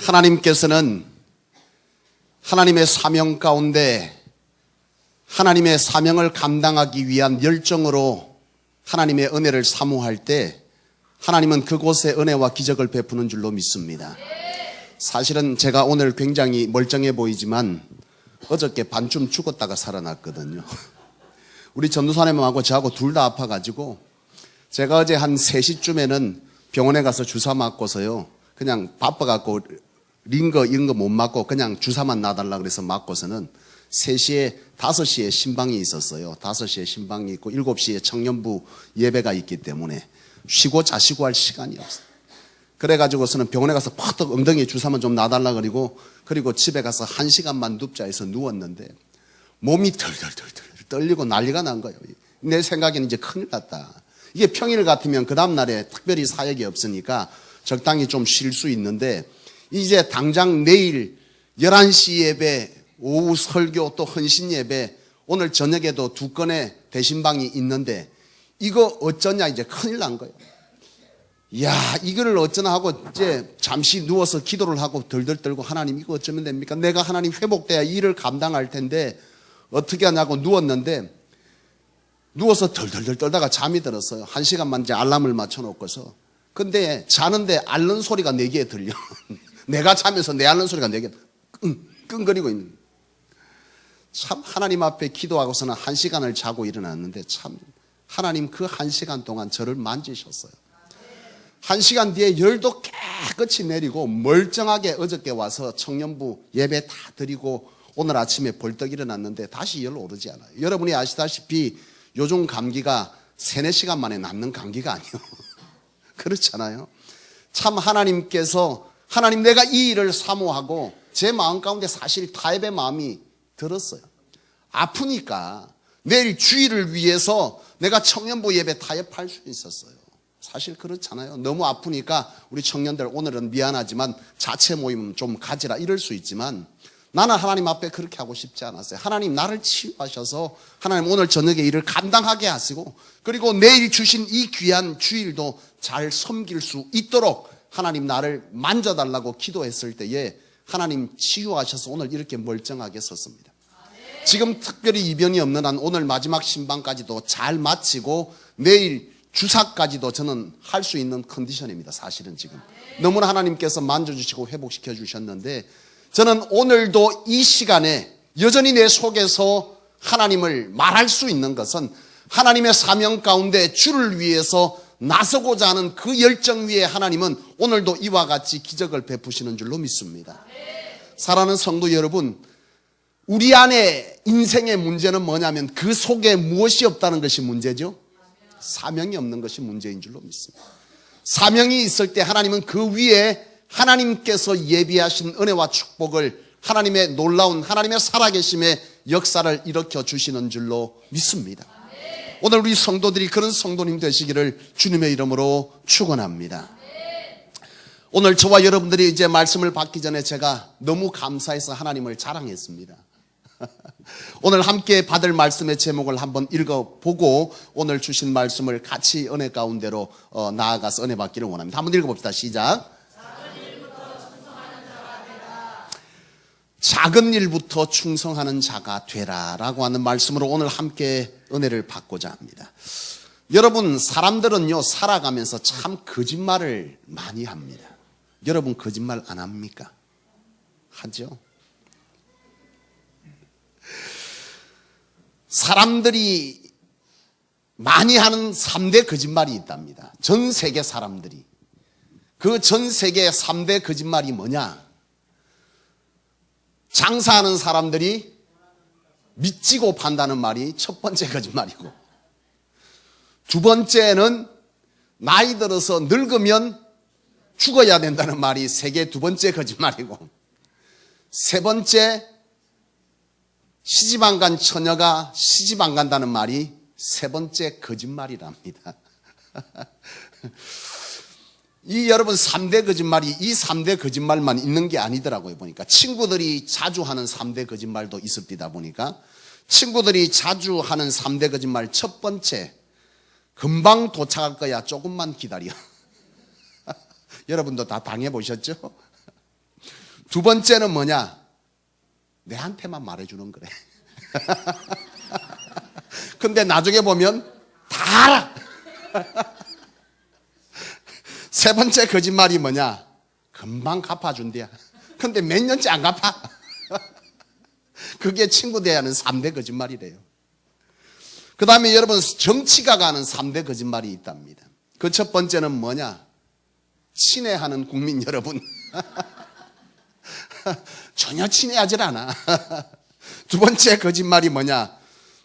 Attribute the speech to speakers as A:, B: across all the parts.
A: 하나님께서는 하나님의 사명 가운데 하나님의 사명을 감당하기 위한 열정으로 하나님의 은혜를 사모할 때 하나님은 그곳에 은혜와 기적을 베푸는 줄로 믿습니다. 사실은 제가 오늘 굉장히 멀쩡해 보이지만 어저께 반쯤 죽었다가 살아났거든요. 우리 전도사님하고 저하고 둘 다 아파가지고 제가 어제 한 3시쯤에는 병원에 가서 주사 맞고서요. 그냥 바빠갖고 링거 이런 거 못 맞고 그냥 주사만 놔달라 그래서 맞고서는 3시에 5시에 신방이 있었어요. 5시에 신방이 있고 7시에 청년부 예배가 있기 때문에 쉬고 자시고 할 시간이 없어요. 그래가지고서는 병원에 가서 팍떡 엉덩이에 주사만 좀 놔달라 그리고 집에 가서 1시간만 눕자 해서 누웠는데 몸이 덜덜덜 떨리고 난리가 난 거예요. 내 생각에는 이제 큰일 났다. 이게 평일 같으면 그 다음날에 특별히 사역이 없으니까 적당히 좀 쉴 수 있는데 이제 당장 내일 11시 예배, 오후 설교 또 헌신 예배, 오늘 저녁에도 2건의 대신방이 있는데 이거 어쩌냐 이제 큰일 난 거예요. 이야, 이거를 어쩌나 하고 이제 잠시 누워서 기도를 하고 덜덜 떨고 하나님 이거 어쩌면 됩니까? 내가 하나님 회복돼야 일을 감당할 텐데 어떻게 하냐고 누웠는데 누워서 덜덜덜 떨다가 잠이 들었어요. 1시간만 이제 알람을 맞춰놓고서. 근데 자는데 앓는 소리가 내 귀에 들려. 내가 자면서 내 앓는 소리가 내 귀에 끙거리고 있는 거예요. 참 하나님 앞에 기도하고서는 1시간을 자고 일어났는데 참 하나님 그 1시간 동안 저를 만지셨어요. 1시간 뒤에 열도 깨끗이 내리고 멀쩡하게 어저께 와서 청년부 예배 다 드리고 오늘 아침에 벌떡 일어났는데 다시 열 오르지 않아요. 여러분이 아시다시피 요즘 감기가 3-4시간 만에 낫는 감기가 아니에요. 그렇잖아요. 참 하나님께서 하나님 내가 이 일을 사모하고 제 마음 가운데 사실 타협의 마음이 들었어요. 아프니까 내일 주일을 위해서 내가 청년부 예배 타협할 수 있었어요. 사실 그렇잖아요. 너무 아프니까 우리 청년들 오늘은 미안하지만 자체 모임 좀 가지라 이럴 수 있지만 나는 하나님 앞에 그렇게 하고 싶지 않았어요. 하나님 나를 치유하셔서 하나님 오늘 저녁에 일을 감당하게 하시고 그리고 내일 주신 이 귀한 주일도 잘 섬길 수 있도록 하나님 나를 만져달라고 기도했을 때에 하나님 치유하셔서 오늘 이렇게 멀쩡하게 섰습니다. 지금 특별히 이변이 없는 한 오늘 마지막 신방까지도 잘 마치고 내일 주사까지도 저는 할 수 있는 컨디션입니다. 사실은 지금 너무나 하나님께서 만져주시고 회복시켜 주셨는데 저는 오늘도 이 시간에 여전히 내 속에서 하나님을 말할 수 있는 것은 하나님의 사명 가운데 주를 위해서 나서고자 하는 그 열정 위에 하나님은 오늘도 이와 같이 기적을 베푸시는 줄로 믿습니다. 사랑하는 성도 여러분, 우리 안에 인생의 문제는 뭐냐면 그 속에 무엇이 없다는 것이 문제죠. 사명이 없는 것이 문제인 줄로 믿습니다. 사명이 있을 때 하나님은 그 위에 하나님께서 예비하신 은혜와 축복을 하나님의 놀라운 하나님의 살아계심의 역사를 일으켜 주시는 줄로 믿습니다. 오늘 우리 성도들이 그런 성도님 되시기를 주님의 이름으로 축원합니다. 오늘 저와 여러분들이 이제 말씀을 받기 전에 제가 너무 감사해서 하나님을 자랑했습니다. 오늘 함께 받을 말씀의 제목을 한번 읽어보고 오늘 주신 말씀을 같이 은혜 가운데로 나아가서 은혜 받기를 원합니다. 한번 읽어봅시다. 시작. 작은 일부터 충성하는 자가 되라 라고 하는 말씀으로 오늘 함께 은혜를 받고자 합니다. 여러분, 사람들은요 살아가면서 참 거짓말을 많이 합니다. 여러분 거짓말 안 합니까? 하죠. 사람들이 많이 하는 3대 거짓말이 있답니다. 전 세계 사람들이. 그 전 세계 3대 거짓말이 뭐냐? 장사하는 사람들이 미치고 판다는 말이 첫 번째 거짓말이고, 두 번째는 나이 들어서 늙으면 죽어야 된다는 말이 세계 두 번째 거짓말이고, 세 번째 시집 안 간 처녀가 시집 안 간다는 말이 세 번째 거짓말이랍니다. 이 여러분 3대 거짓말이 이 3대 거짓말만 있는 게 아니더라고요. 보니까 친구들이 자주 하는 3대 거짓말도 있습니다. 보니까 친구들이 자주 하는 3대 거짓말 첫 번째, 금방 도착할 거야, 조금만 기다려. 여러분도 다 당해보셨죠? 두 번째는 뭐냐? 내한테만 말해주는 거래. 근데 나중에 보면 다 알아. 세 번째 거짓말이 뭐냐? 금방 갚아준대야. 근데 몇 년째 안 갚아. 그게 친구 대하는 3대 거짓말이래요. 그 다음에 여러분, 정치가 가는 3대 거짓말이 있답니다. 그 첫 번째는 뭐냐? 친애하는 국민 여러분. 전혀 친애하질 않아. 두 번째 거짓말이 뭐냐?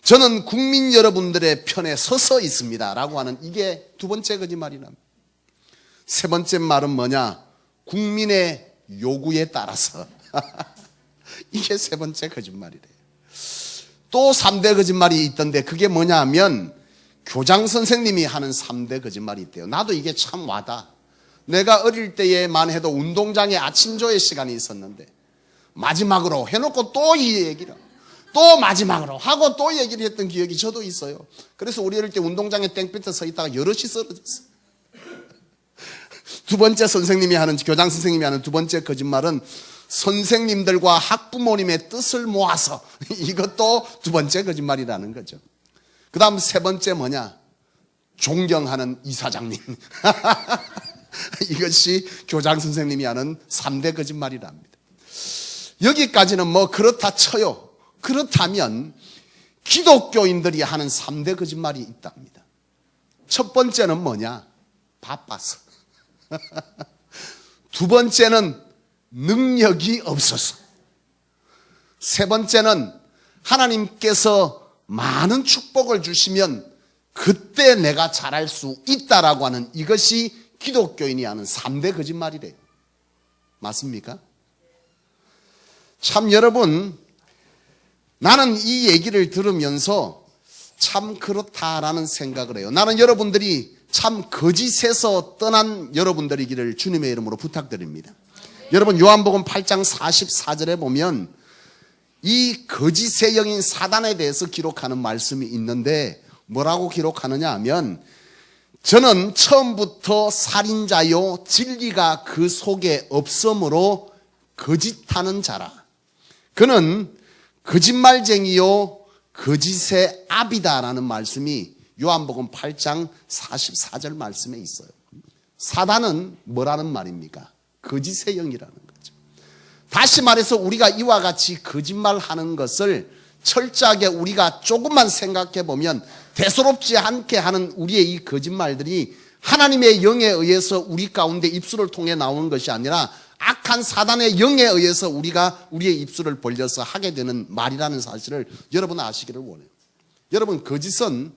A: 저는 국민 여러분들의 편에 서서 있습니다 라고 하는, 이게 두 번째 거짓말이랍니다. 세 번째 말은 뭐냐? 국민의 요구에 따라서. 이게 세 번째 거짓말이래요. 또 3대 거짓말이 있던데, 그게 뭐냐 하면 교장 선생님이 하는 3대 거짓말이 있대요. 나도 이게 참 와닿아. 내가 어릴 때에만 해도 운동장에 아침조회 시간이 있었는데 마지막으로 해놓고 또 이 얘기를, 또 마지막으로 하고 또 얘기를 했던 기억이 저도 있어요. 그래서 우리 어릴 때 운동장에 땡볕에 서 있다가 여럿이 쓰러졌어요. 두 번째 선생님이 하는, 교장 선생님이 하는 두 번째 거짓말은 선생님들과 학부모님의 뜻을 모아서, 이것도 두 번째 거짓말이라는 거죠. 그 다음 세 번째 뭐냐? 존경하는 이사장님. 이것이 교장 선생님이 하는 3대 거짓말이랍니다. 여기까지는 뭐 그렇다 쳐요. 그렇다면 기독교인들이 하는 3대 거짓말이 있답니다. 첫 번째는 뭐냐? 바빠서. 두 번째는 능력이 없어서. 세 번째는 하나님께서 많은 축복을 주시면 그때 내가 잘할 수 있다라고 하는, 이것이 기독교인이 하는 3대 거짓말이래요. 맞습니까? 참 여러분, 나는 이 얘기를 들으면서 참 그렇다라는 생각을 해요. 나는 여러분들이 참 거짓에서 떠난 여러분들이기를 주님의 이름으로 부탁드립니다. 여러분, 요한복음 8장 44절에 보면 이 거짓의 영인 사단에 대해서 기록하는 말씀이 있는데, 뭐라고 기록하느냐 하면, 저는 처음부터 살인자요 진리가 그 속에 없으므로 거짓하는 자라. 그는 거짓말쟁이요 거짓의 아비다라는 말씀이 요한복음 8장 44절 말씀에 있어요. 사단은 뭐라는 말입니까? 거짓의 영이라는 거죠. 다시 말해서 우리가 이와 같이 거짓말하는 것을 철저하게 우리가 조금만 생각해 보면 대수롭지 않게 하는 우리의 이 거짓말들이 하나님의 영에 의해서 우리 가운데 입술을 통해 나오는 것이 아니라 악한 사단의 영에 의해서 우리가 우리의 입술을 벌려서 하게 되는 말이라는 사실을 여러분 아시기를 원해요. 여러분, 거짓은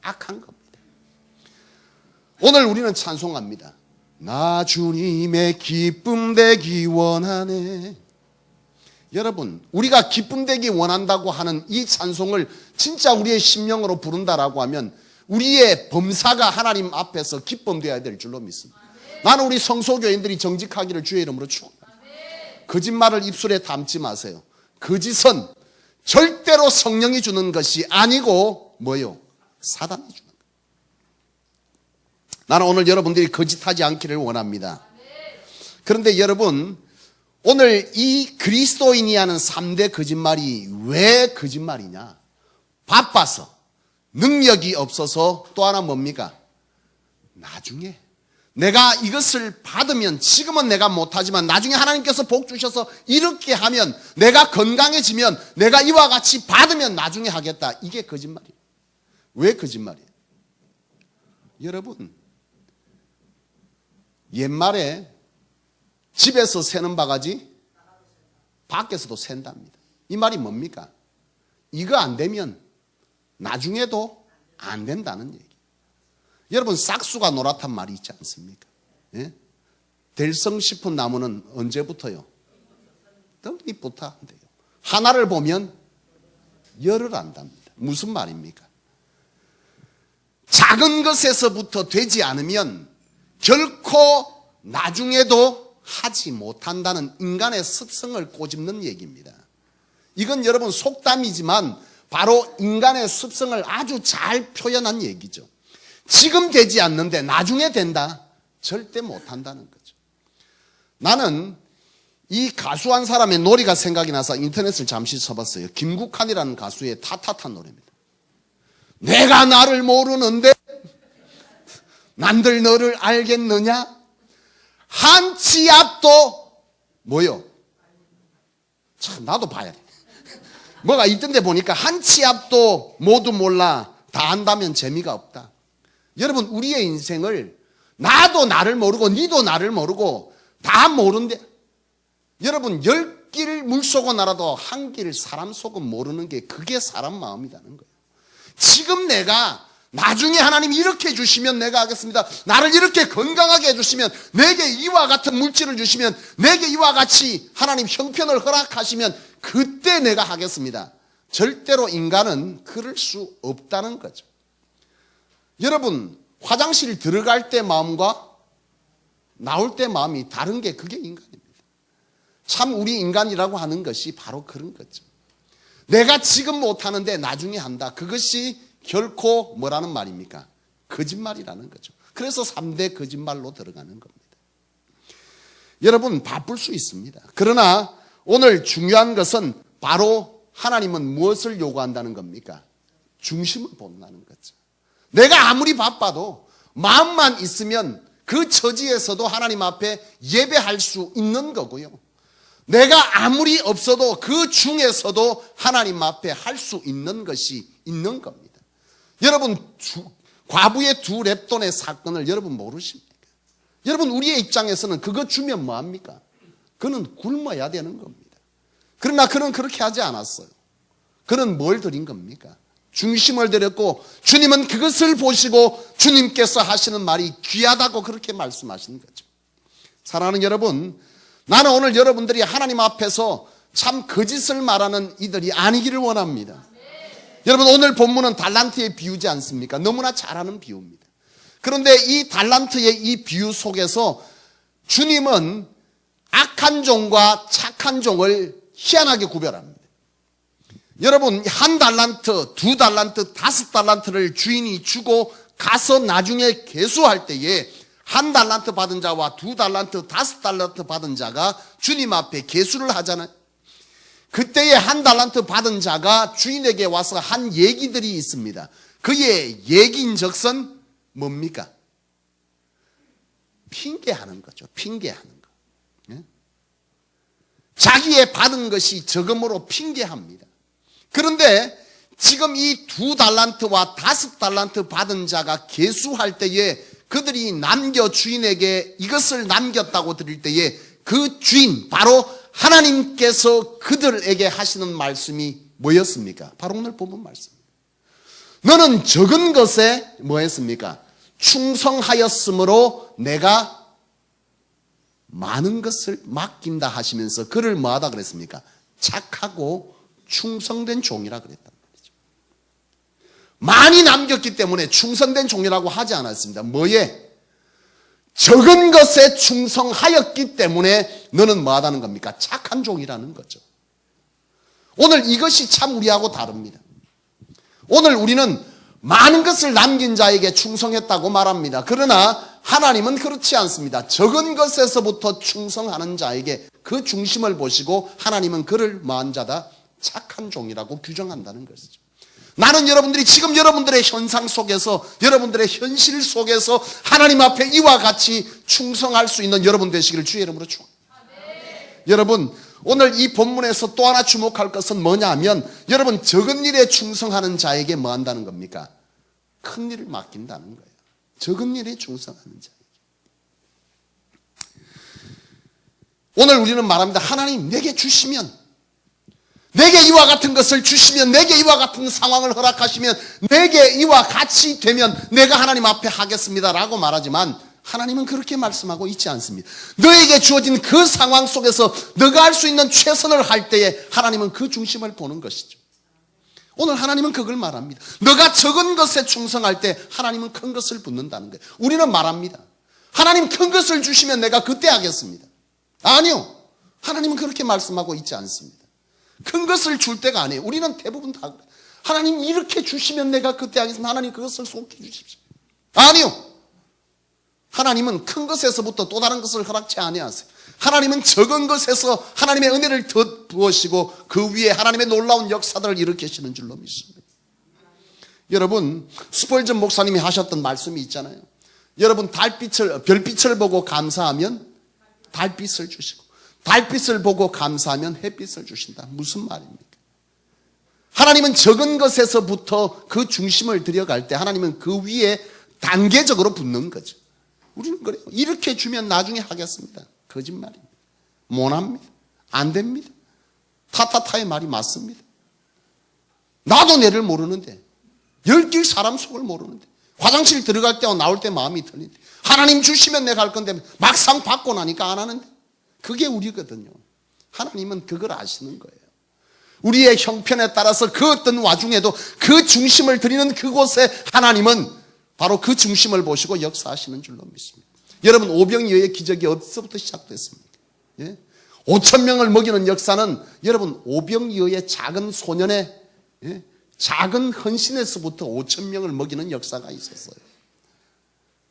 A: 악한 겁니다. 오늘 우리는 찬송합니다. 나 주님의 기쁨 되기 원하네. 여러분, 우리가 기쁨 되기 원한다고 하는 이 찬송을 진짜 우리의 심령으로 부른다라고 하면 우리의 범사가 하나님 앞에서 기쁨되어야 될 줄로 믿습니다. 나는 우리 성소교인들이 정직하기를 주의 이름으로 축원합니다. 거짓말을 입술에 담지 마세요. 거짓은 절대로 성령이 주는 것이 아니고 뭐요? 사단이 주는 거예요. 나는 오늘 여러분들이 거짓하지 않기를 원합니다. 그런데 여러분, 오늘 이 그리스도인이 하는 3대 거짓말이 왜 거짓말이냐? 바빠서, 능력이 없어서, 또 하나 뭡니까? 나중에 내가 이것을 받으면, 지금은 내가 못하지만 나중에 하나님께서 복 주셔서 이렇게 하면, 내가 건강해지면, 내가 이와 같이 받으면 나중에 하겠다. 이게 거짓말이에요. 왜 거짓말이에요? 여러분, 옛말에 집에서 새는 바가지 밖에서도 샌답니다. 이 말이 뭡니까? 이거 안 되면 나중에도 안 된다는 얘기. 여러분, 싹수가 노랗단 말이 있지 않습니까? 예? 될성 싶은 나무는 언제부터요? 떡잎부터 한대요. 하나를 보면 열을 안답니다. 무슨 말입니까? 작은 것에서부터 되지 않으면 결코 나중에도 하지 못한다는 인간의 습성을 꼬집는 얘기입니다. 이건 여러분 속담이지만 바로 인간의 습성을 아주 잘 표현한 얘기죠. 지금 되지 않는데 나중에 된다? 절대 못한다는 거죠. 나는 이 가수 한 사람의 노래가 생각이 나서 인터넷을 잠시 쳐봤어요. 김국환이라는 가수의 타타탄 노래입니다. 내가 나를 모르는데 남들 너를 알겠느냐? 한 치 앞도 뭐요? 참 나도 봐야 돼. 뭐가 있던데 보니까 한 치 앞도 모두 몰라 다 안다면 재미가 없다. 여러분 우리의 인생을 나도 나를 모르고 니도 나를 모르고 다 모른대. 여러분 10길 물속은 알아도 한 길 사람 속은 모르는 게 그게 사람 마음이라는 거예요. 지금 내가 나중에 하나님이 이렇게 해주시면 내가 하겠습니다. 나를 이렇게 건강하게 해주시면 내게 이와 같은 물질을 주시면 내게 이와 같이 하나님 형편을 허락하시면 그때 내가 하겠습니다. 절대로 인간은 그럴 수 없다는 거죠. 여러분 화장실 들어갈 때 마음과 나올 때 마음이 다른 게 그게 인간입니다. 참 우리 인간이라고 하는 것이 바로 그런 거죠. 내가 지금 못하는데 나중에 한다. 그것이 결코 뭐라는 말입니까? 거짓말이라는 거죠. 그래서 3대 거짓말로 들어가는 겁니다. 여러분 바쁠 수 있습니다. 그러나 오늘 중요한 것은 바로 하나님은 무엇을 요구한다는 겁니까? 중심을 본다는 거죠. 내가 아무리 바빠도 마음만 있으면 그 처지에서도 하나님 앞에 예배할 수 있는 거고요. 내가 아무리 없어도 그 중에서도 하나님 앞에 할 수 있는 것이 있는 겁니다. 여러분 과부의 2 렙돈의 사건을 여러분 모르십니까? 여러분 우리의 입장에서는 그거 주면 뭐합니까? 그는 굶어야 되는 겁니다. 그러나 그는 그렇게 하지 않았어요. 그는 뭘 드린 겁니까? 중심을 드렸고 주님은 그것을 보시고 주님께서 하시는 말이 귀하다고 그렇게 말씀하시는 거죠. 사랑하는 여러분, 나는 오늘 여러분들이 하나님 앞에서 참 거짓을 말하는 이들이 아니기를 원합니다. 여러분 오늘 본문은 달란트의 비유지 않습니까? 너무나 잘하는 비유입니다. 그런데 이 달란트의 이 비유 속에서 주님은 악한 종과 착한 종을 희한하게 구별합니다. 여러분 1달란트, 2달란트, 5달란트를 주인이 주고 가서 나중에 계수할 때에 1달란트 받은 자와 2달란트, 5달란트 받은 자가 주님 앞에 계수를 하잖아요. 그때에 1달란트 받은 자가 주인에게 와서 한 얘기들이 있습니다. 그의 얘기인즉슨 뭡니까? 핑계하는 거죠. 핑계하는 거. 자기의 받은 것이 적음으로 핑계합니다. 그런데 지금 이 2달란트와 5달란트 받은 자가 계수할 때에 그들이 남겨 주인에게 이것을 남겼다고 드릴 때에 그 주인 바로 하나님께서 그들에게 하시는 말씀이 뭐였습니까? 바로 오늘 본문 말씀입니다. 너는 적은 것에 뭐 했습니까? 충성하였으므로 내가 많은 것을 맡긴다 하시면서 그를 뭐하다 그랬습니까? 착하고 충성된 종이라 그랬단 말이죠. 많이 남겼기 때문에 충성된 종이라고 하지 않았습니다. 뭐에? 적은 것에 충성하였기 때문에 너는 뭐하다는 겁니까? 착한 종이라는 거죠. 오늘 이것이 참 우리하고 다릅니다. 오늘 우리는 많은 것을 남긴 자에게 충성했다고 말합니다. 그러나 하나님은 그렇지 않습니다. 적은 것에서부터 충성하는 자에게 그 중심을 보시고 하나님은 그를 뭐한 자다? 착한 종이라고 규정한다는 것이죠. 나는 여러분들이 지금 여러분들의 현상 속에서 여러분들의 현실 속에서 하나님 앞에 이와 같이 충성할 수 있는 여러분 되시기를 주의 이름으로 축원합니다. 여러분 오늘 이 본문에서 또 하나 주목할 것은 뭐냐 하면 여러분 적은 일에 충성하는 자에게 뭐 한다는 겁니까? 큰 일을 맡긴다는 거예요. 적은 일에 충성하는 자에게. 오늘 우리는 말합니다. 하나님 내게 주시면 내게 이와 같은 것을 주시면 내게 이와 같은 상황을 허락하시면 내게 이와 같이 되면 내가 하나님 앞에 하겠습니다 라고 말하지만 하나님은 그렇게 말씀하고 있지 않습니다. 너에게 주어진 그 상황 속에서 너가 할 수 있는 최선을 할 때에 하나님은 그 중심을 보는 것이죠. 오늘 하나님은 그걸 말합니다. 너가 적은 것에 충성할 때 하나님은 큰 것을 붙는다는 거예요. 우리는 말합니다. 하나님 큰 것을 주시면 내가 그때 하겠습니다. 아니요. 하나님은 그렇게 말씀하고 있지 않습니다. 큰 것을 줄 때가 아니에요. 우리는 대부분 다 그래요. 하나님 이렇게 주시면 내가 그때 하겠습니다. 하나님 그것을 속히 주십시오. 아니요. 하나님은 큰 것에서부터 또 다른 것을 허락치 아니하세요. 하나님은 적은 것에서 하나님의 은혜를 더 부으시고 그 위에 하나님의 놀라운 역사들을 일으키시는 줄로 믿습니다. 여러분, 스펄전 목사님이 하셨던 말씀이 있잖아요. 여러분, 별빛을 보고 감사하면 달빛을 주시고, 달빛을 보고 감사하면 햇빛을 주신다. 무슨 말입니까? 하나님은 적은 것에서부터 그 중심을 들여갈 때 하나님은 그 위에 단계적으로 붙는 거죠. 우리는 그래요. 이렇게 주면 나중에 하겠습니다. 거짓말입니다. 못합니다. 안 됩니다. 타타타의 말이 맞습니다. 나도 내를 모르는데, 열길 사람 속을 모르는데, 화장실 들어갈 때와 나올 때 마음이 틀린데, 하나님 주시면 내가 할 건데 막상 받고 나니까 안 하는데, 그게 우리거든요. 하나님은 그걸 아시는 거예요. 우리의 형편에 따라서 그 어떤 와중에도 그 중심을 드리는 그곳에 하나님은 바로 그 중심을 보시고 역사하시는 줄로 믿습니다. 여러분, 오병이어의 기적이 어디서부터 시작됐습니까? 예? 5,000명을 먹이는 역사는 여러분, 오병이어의 작은 소년의 작은 헌신에서부터 5,000명을 먹이는 역사가 있었어요.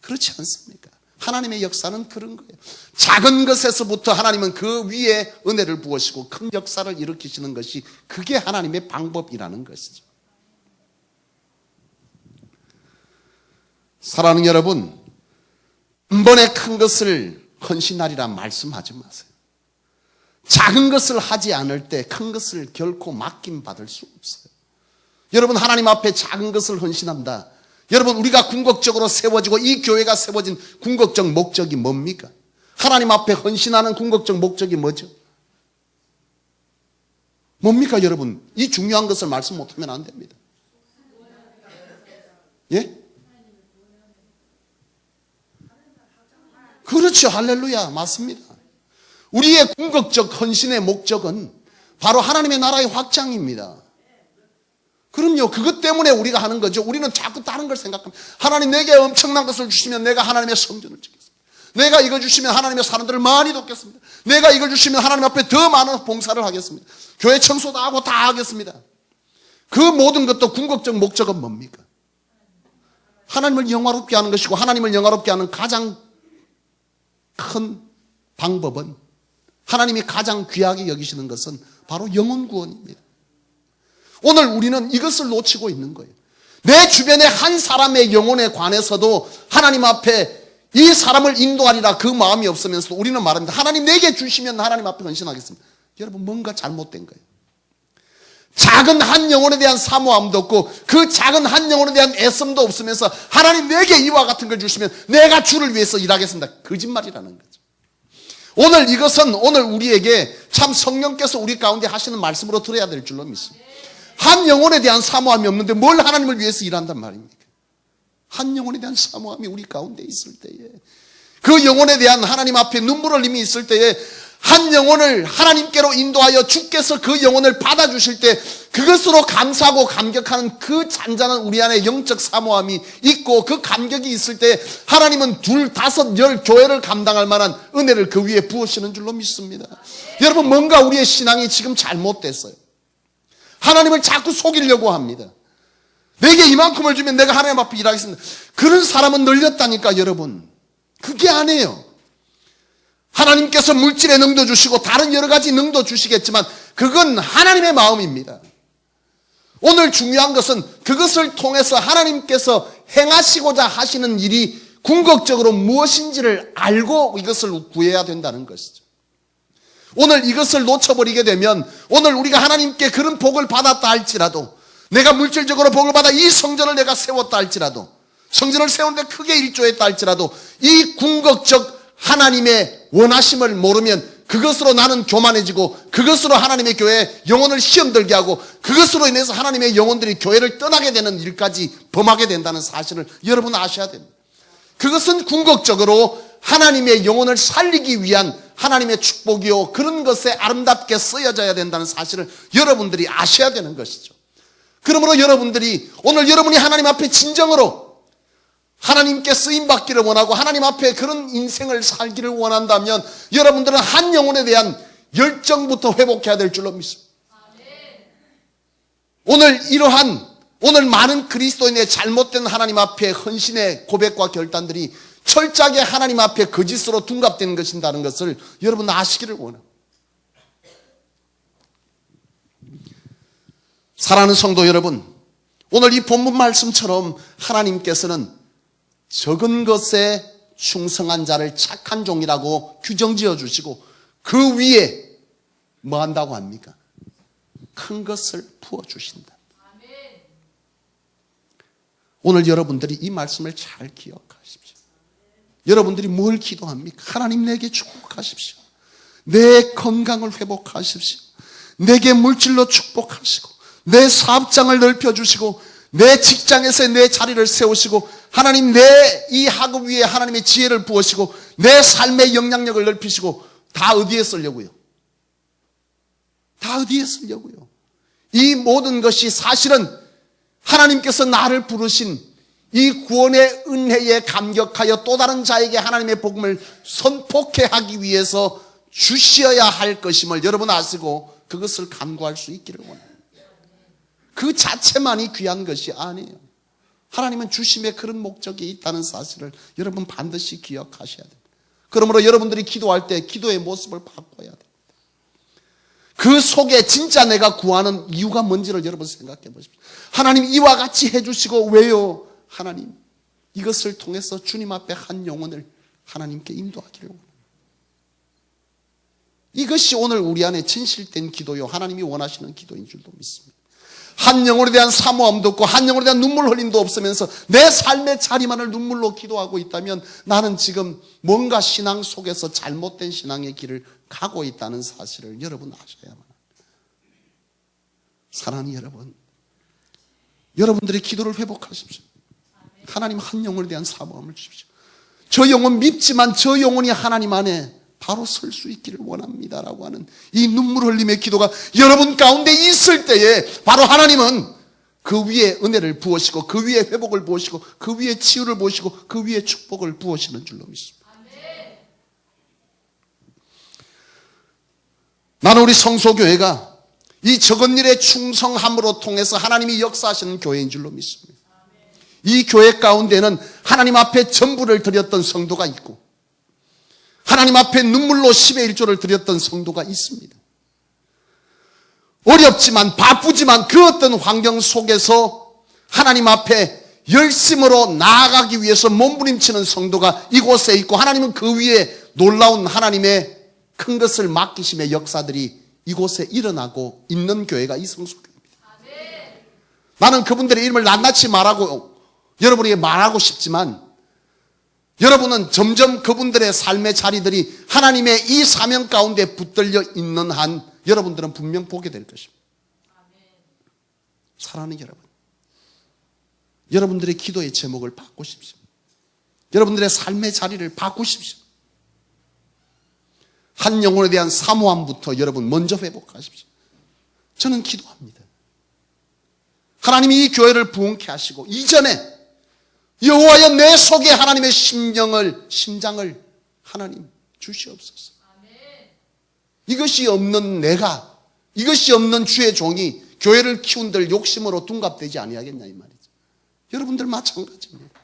A: 그렇지 않습니까? 하나님의 역사는 그런 거예요. 작은 것에서부터 하나님은 그 위에 은혜를 부으시고 큰 역사를 일으키시는 것이, 그게 하나님의 방법이라는 것이죠. 사랑하는 여러분, 한 번에 큰 것을 헌신하리라 말씀하지 마세요. 작은 것을 하지 않을 때 큰 것을 결코 맡김받을 수 없어요. 여러분, 하나님 앞에 작은 것을 헌신한다. 여러분, 우리가 궁극적으로 세워지고 이 교회가 세워진 궁극적 목적이 뭡니까? 하나님 앞에 헌신하는 궁극적 목적이 뭐죠? 뭡니까 여러분? 이 중요한 것을 말씀 못하면 안 됩니다. 예? 그렇죠. 할렐루야. 맞습니다. 우리의 궁극적 헌신의 목적은 바로 하나님의 나라의 확장입니다. 그럼요. 그것 때문에 우리가 하는 거죠. 우리는 자꾸 다른 걸 생각합니다. 하나님 내게 엄청난 것을 주시면 내가 하나님의 성전을 짓겠습니다. 내가 이거 주시면 하나님의 사람들을 많이 돕겠습니다. 내가 이걸 주시면 하나님 앞에 더 많은 봉사를 하겠습니다. 교회 청소도 하고 다 하겠습니다. 그 모든 것도 궁극적 목적은 뭡니까? 하나님을 영화롭게 하는 것이고, 하나님을 영화롭게 하는 가장 큰 방법은, 하나님이 가장 귀하게 여기시는 것은 바로 영혼 구원입니다. 오늘 우리는 이것을 놓치고 있는 거예요. 내 주변의 한 사람의 영혼에 관해서도 하나님 앞에 이 사람을 인도하리라 그 마음이 없으면서도 우리는 말합니다. 하나님 내게 주시면 하나님 앞에 헌신하겠습니다. 여러분, 뭔가 잘못된 거예요. 작은 한 영혼에 대한 사모함도 없고 그 작은 한 영혼에 대한 애씀도 없으면서 하나님 내게 이와 같은 걸 주시면 내가 주를 위해서 일하겠습니다. 거짓말이라는 거죠. 오늘 이것은 오늘 우리에게 참 성령께서 우리 가운데 하시는 말씀으로 들어야 될 줄로 믿습니다. 한 영혼에 대한 사모함이 없는데 뭘 하나님을 위해서 일한단 말입니까? 한 영혼에 대한 사모함이 우리 가운데 있을 때에, 그 영혼에 대한 하나님 앞에 눈물 흘림이 있을 때에, 한 영혼을 하나님께로 인도하여 주께서 그 영혼을 받아주실 때 그것으로 감사하고 감격하는 그 잔잔한 우리 안에 영적 사모함이 있고 그 감격이 있을 때 하나님은 2, 5, 10 교회를 감당할 만한 은혜를 그 위에 부으시는 줄로 믿습니다. 여러분, 뭔가 우리의 신앙이 지금 잘못됐어요. 하나님을 자꾸 속이려고 합니다. 내게 이만큼을 주면 내가 하나님 앞에 일하겠습니다. 그런 사람은 널렸다니까 여러분. 그게 아니에요. 하나님께서 물질의 능도 주시고 다른 여러 가지 능도 주시겠지만 그건 하나님의 마음입니다. 오늘 중요한 것은 그것을 통해서 하나님께서 행하시고자 하시는 일이 궁극적으로 무엇인지를 알고 이것을 구해야 된다는 것이죠. 오늘 이것을 놓쳐버리게 되면 오늘 우리가 하나님께 그런 복을 받았다 할지라도, 내가 물질적으로 복을 받아 이 성전을 내가 세웠다 할지라도, 성전을 세우는데 크게 일조했다 할지라도 이 궁극적 하나님의 원하심을 모르면 그것으로 나는 교만해지고 그것으로 하나님의 교회에 영혼을 시험들게 하고 그것으로 인해서 하나님의 영혼들이 교회를 떠나게 되는 일까지 범하게 된다는 사실을 여러분 아셔야 됩니다. 그것은 궁극적으로 하나님의 영혼을 살리기 위한 하나님의 축복이요, 그런 것에 아름답게 쓰여져야 된다는 사실을 여러분들이 아셔야 되는 것이죠. 그러므로 여러분들이 오늘 여러분이 하나님 앞에 진정으로 하나님께 쓰임받기를 원하고 하나님 앞에 그런 인생을 살기를 원한다면 여러분들은 한 영혼에 대한 열정부터 회복해야 될 줄로 믿습니다. 오늘 많은 그리스도인의 잘못된 하나님 앞에 헌신의 고백과 결단들이 철저하게 하나님 앞에 거짓으로 둔갑되는 것인다는 것을 여러분 아시기를 원합니다. 사랑하는 성도 여러분, 오늘 이 본문 말씀처럼 하나님께서는 적은 것에 충성한 자를 착한 종이라고 규정 지어주시고 그 위에 뭐 한다고 합니까? 큰 것을 부어주신다. 오늘 여러분들이 이 말씀을 잘 기억하십시오. 여러분들이 뭘 기도합니까? 하나님 내게 축복하십시오. 내 건강을 회복하십시오. 내게 물질로 축복하시고 내 사업장을 넓혀주시고 내 직장에서 내 자리를 세우시고 하나님 내 이 학업 위에 하나님의 지혜를 부으시고 내 삶의 영향력을 넓히시고 다 어디에 쓰려고요? 다 어디에 쓰려고요? 이 모든 것이 사실은 하나님께서 나를 부르신 이 구원의 은혜에 감격하여 또 다른 자에게 하나님의 복음을 선포케 하기 위해서 주셔야 할 것임을 여러분 아시고 그것을 간구할 수 있기를 원합니다. 그 자체만이 귀한 것이 아니에요. 하나님은 주심에 그런 목적이 있다는 사실을 여러분 반드시 기억하셔야 됩니다. 그러므로 여러분들이 기도할 때 기도의 모습을 바꿔야 됩니다. 그 속에 진짜 내가 구하는 이유가 뭔지를 여러분 생각해 보십시오. 하나님 이와 같이 해주시고 왜요? 하나님 이것을 통해서 주님 앞에 한 영혼을 하나님께 인도하기를 원합니다. 이것이 오늘 우리 안에 진실된 기도요 하나님이 원하시는 기도인 줄도 믿습니다. 한 영혼에 대한 사모함도 없고 한 영혼에 대한 눈물 흘림도 없으면서 내 삶의 자리만을 눈물로 기도하고 있다면 나는 지금 뭔가 신앙 속에서 잘못된 신앙의 길을 가고 있다는 사실을 여러분 아셔야만 합니다. 사랑하는 여러분, 여러분들의 기도를 회복하십시오. 하나님 한 영혼에 대한 사모함을 주십시오. 저 영혼 밉지만 저 영혼이 하나님 안에 바로 설 수 있기를 원합니다라고 하는 이 눈물 흘림의 기도가 여러분 가운데 있을 때에 바로 하나님은 그 위에 은혜를 부으시고 그 위에 회복을 부으시고 그 위에 치유를 부으시고 그 위에 축복을 부으시는 줄로 믿습니다. 나는 우리 성소교회가 이 적은 일에 충성함으로 통해서 하나님이 역사하시는 교회인 줄로 믿습니다. 이 교회 가운데는 하나님 앞에 전부를 드렸던 성도가 있고 하나님 앞에 눈물로 10의 1조를 드렸던 성도가 있습니다. 어렵지만 바쁘지만 그 어떤 환경 속에서 하나님 앞에 열심으로 나아가기 위해서 몸부림치는 성도가 이곳에 있고 하나님은 그 위에 놀라운 하나님의 큰 것을 맡기심의 역사들이 이곳에 일어나고 있는 교회가 이 성소교회입니다. 나는 그분들의 이름을 낱낱이 말하고 여러분에게 말하고 싶지만 여러분은 점점 그분들의 삶의 자리들이 하나님의 이 사명 가운데 붙들려 있는 한 여러분들은 분명 보게 될 것입니다. 사랑하는 여러분, 여러분들의 기도의 제목을 바꾸십시오. 여러분들의 삶의 자리를 바꾸십시오. 한 영혼에 대한 사모함부터 여러분 먼저 회복하십시오. 저는 기도합니다. 하나님이 이 교회를 부흥케 하시고 이전에 여호와여 내 속에 하나님의 심장을 하나님 주시옵소서. 이것이 없는 내가, 이것이 없는 주의 종이 교회를 키운들 욕심으로 둔갑되지 아니하겠냐 이 말이죠. 여러분들 마찬가지입니다.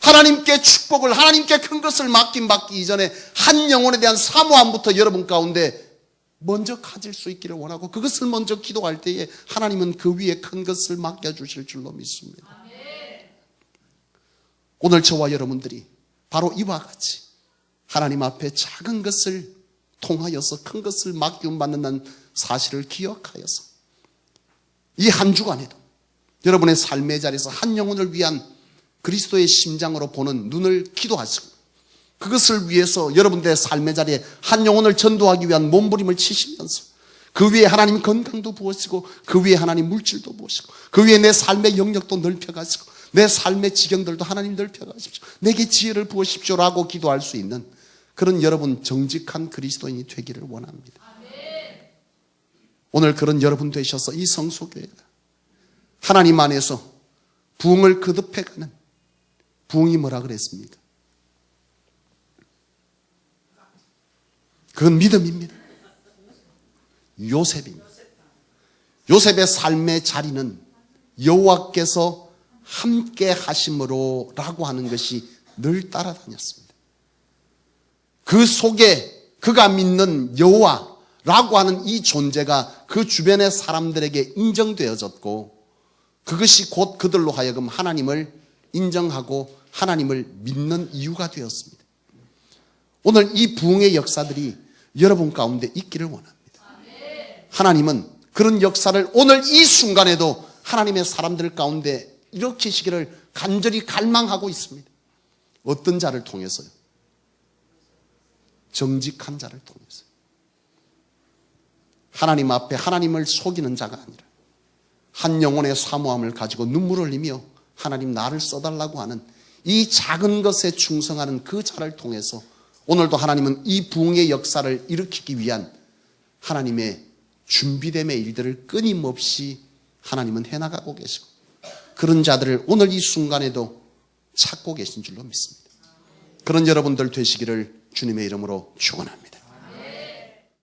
A: 하나님께 축복을, 하나님께 큰 것을 맡기 이전에 한 영혼에 대한 사모함부터 여러분 가운데 먼저 가질 수 있기를 원하고 그것을 먼저 기도할 때에 하나님은 그 위에 큰 것을 맡겨주실 줄로 믿습니다. 오늘 저와 여러분들이 바로 이와 같이 하나님 앞에 작은 것을 통하여서 큰 것을 맡김 받는 사실을 기억하여서 이 한 주간에도 여러분의 삶의 자리에서 한 영혼을 위한 그리스도의 심장으로 보는 눈을 기도하시고 그것을 위해서 여러분들의 삶의 자리에 한 영혼을 전도하기 위한 몸부림을 치시면서 그 위에 하나님 건강도 부으시고 그 위에 하나님 물질도 부으시고 그 위에 내 삶의 영역도 넓혀가시고 내 삶의 지경들도 하나님 넓혀가십시오. 내게 지혜를 부으십시오라고 기도할 수 있는 그런 여러분 정직한 그리스도인이 되기를 원합니다. 오늘 그런 여러분 되셔서 이 성소교회가 하나님 안에서 부흥을 거듭해가는 부흥이 뭐라 그랬습니까? 그건 믿음입니다. 요셉입니다. 요셉의 삶의 자리는 여호와께서 함께 하심으로 라고 하는 것이 늘 따라다녔습니다. 그 속에 그가 믿는 여호와라고 하는 이 존재가 그 주변의 사람들에게 인정되어졌고, 그것이 곧 그들로 하여금 하나님을 인정하고 하나님을 믿는 이유가 되었습니다. 오늘 이 부흥의 역사들이 여러분 가운데 있기를 원합니다. 하나님은 그런 역사를 오늘 이 순간에도 하나님의 사람들 가운데 일으키시기를 간절히 갈망하고 있습니다. 어떤 자를 통해서요? 정직한 자를 통해서. 하나님 앞에 하나님을 속이는 자가 아니라 한 영혼의 사모함을 가지고 눈물을 흘리며 하나님 나를 써달라고 하는 이 작은 것에 충성하는 그 자를 통해서 오늘도 하나님은 이 부흥의 역사를 일으키기 위한 하나님의 준비됨의 일들을 끊임없이 하나님은 해나가고 계시고, 그런 자들을 오늘 이 순간에도 찾고 계신 줄로 믿습니다. 그런 여러분들 되시기를 주님의 이름으로 축원합니다.